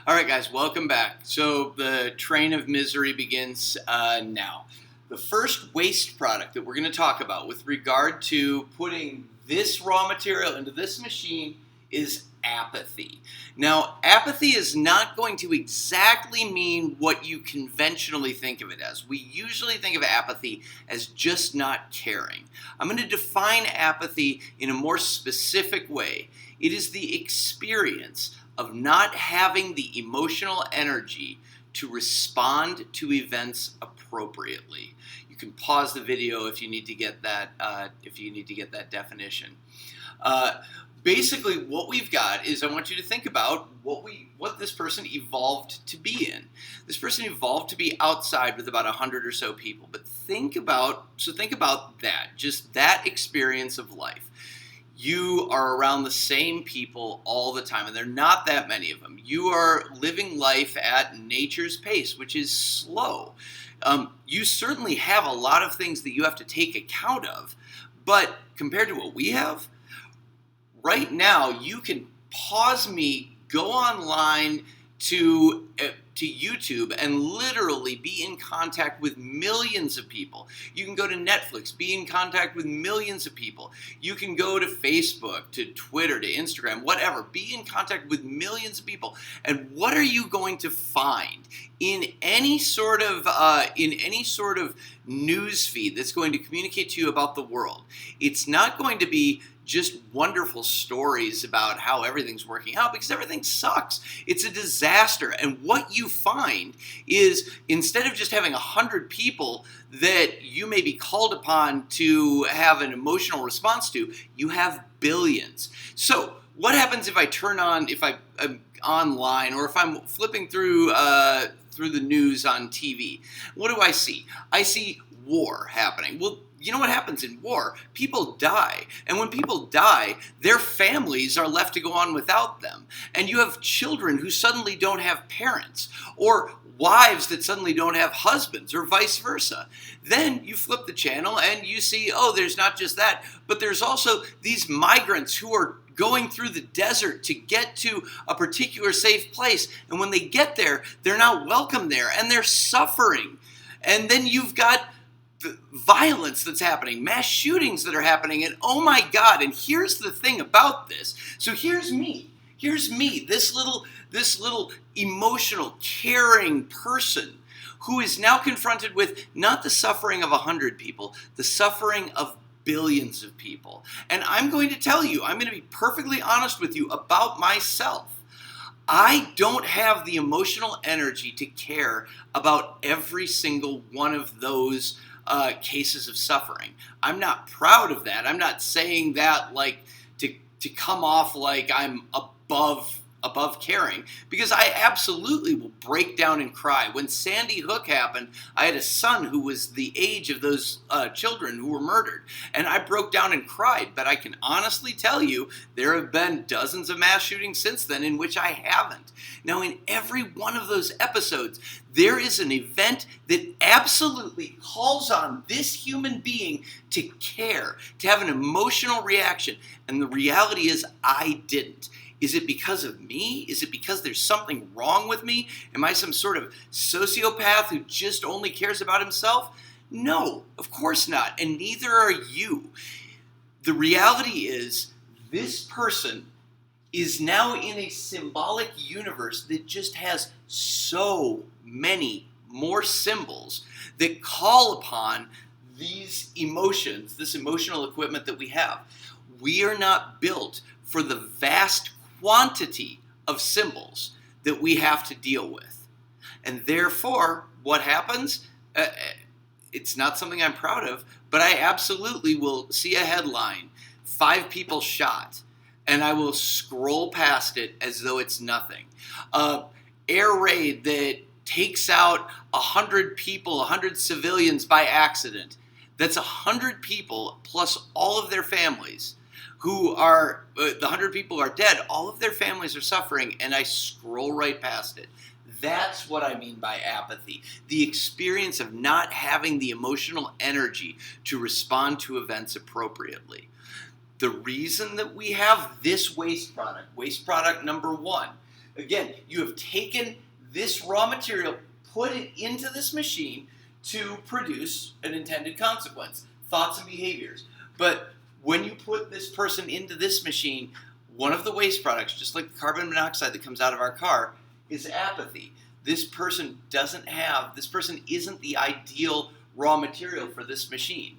All right, guys, welcome back. So the train of misery begins now. The first waste product that we're going to talk about with regard to putting this raw material into this machine is apathy. Now, apathy is not going to exactly mean what you conventionally think of it as. We usually think of apathy as just not caring. I'm going to define apathy in a more specific way. It is the experience of not having the emotional energy to respond to events appropriately. You can pause the video if you need to get that definition. Basically, what we've got is I want you to think about what this person evolved to be in. This person evolved to be outside with about 100 or so people. But think about that, just that experience of life. You are around the same people all the time, and there are not that many of them. You are living life at nature's pace, which is slow. You certainly have a lot of things that you have to take account of, but compared to what we have, right now you can pause me, go online to YouTube and literally be in contact with millions of people. You can go to Netflix, be in contact with millions of people. You can go to Facebook, to Twitter, to Instagram, whatever. Be in contact with millions of people. And what are you going to find in any sort of news feed that's going to communicate to you about the world? It's not going to be just wonderful stories about how everything's working out, because everything sucks. It's a disaster. And what you find is, instead of just having 100 people that you may be called upon to have an emotional response to, you have billions. So what happens if I'm online, or if I'm flipping through the news on TV? What do I see? I see war happening. Well, you know what happens in war? People die. And when people die, their families are left to go on without them. And you have children who suddenly don't have parents, or wives that suddenly don't have husbands, or vice versa. Then you flip the channel and you see, oh, there's not just that, but there's also these migrants who are going through the desert to get to a particular safe place. And when they get there, they're not welcome there, and they're suffering. And then you've got violence that's happening, mass shootings that are happening, and oh my God, and here's the thing about this. So here's me, this little emotional, caring person who is now confronted with not the suffering of 100 people, the suffering of billions of people. And I'm going to tell you, I'm going to be perfectly honest with you about myself. I don't have the emotional energy to care about every single one of those cases of suffering. I'm not proud of that. I'm not saying that like to come off like I'm above caring, because I absolutely will break down and cry. When Sandy Hook happened, I had a son who was the age of those children who were murdered, and I broke down and cried. But I can honestly tell you, there have been dozens of mass shootings since then in which I haven't. Now, in every one of those episodes, there is an event that absolutely calls on this human being to care, to have an emotional reaction, and the reality is I didn't. Is it because of me? Is it because there's something wrong with me? Am I some sort of sociopath who just only cares about himself? No, of course not, and neither are you. The reality is, this person is now in a symbolic universe that just has so many more symbols that call upon these emotions, this emotional equipment that we have. We are not built for the vast quantity of symbols that we have to deal with. And therefore, what happens? It's not something I'm proud of, but I absolutely will see a headline, 5 people shot, and I will scroll past it as though it's nothing. Air raid that takes out 100 people, 100 civilians by accident. That's 100 people plus all of their families who are, the 100 people are dead, all of their families are suffering, and I scroll right past it. That's what I mean by apathy. The experience of not having the emotional energy to respond to events appropriately. The reason that we have this waste product number one, Again, you have taken this raw material, put it into this machine to produce an intended consequence, thoughts and behaviors. But when you put this person into this machine, one of the waste products, just like the carbon monoxide that comes out of our car, is apathy. This person isn't the ideal raw material for this machine.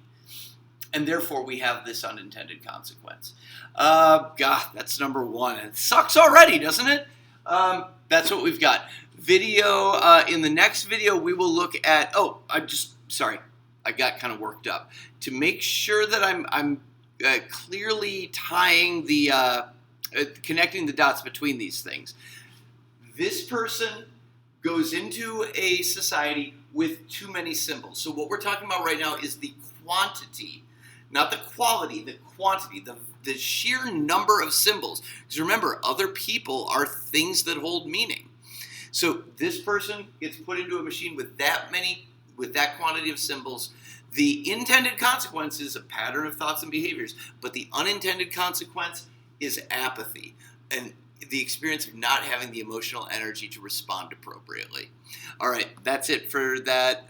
And therefore, we have this unintended consequence. God, that's number one. It sucks already, doesn't it? That's what we've got. In the next video, we will look at, I got kind of worked up. To make sure that I'm clearly tying connecting the dots between these things. This person goes into a society with too many symbols. So what we're talking about right now is the quantity, not the quality, the quantity, the sheer number of symbols. Because remember, other people are things that hold meaning. So this person gets put into a machine with that quantity of symbols. The intended consequence is a pattern of thoughts and behaviors, but the unintended consequence is apathy and the experience of not having the emotional energy to respond appropriately. All right, that's it for that,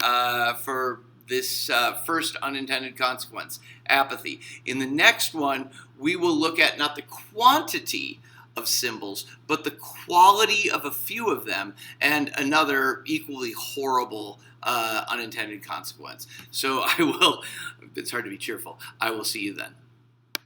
for this first unintended consequence, apathy. In the next one, we will look at not the quantity of symbols, but the quality of a few of them, and another equally horrible unintended consequence. So it's hard to be cheerful. I will see you then.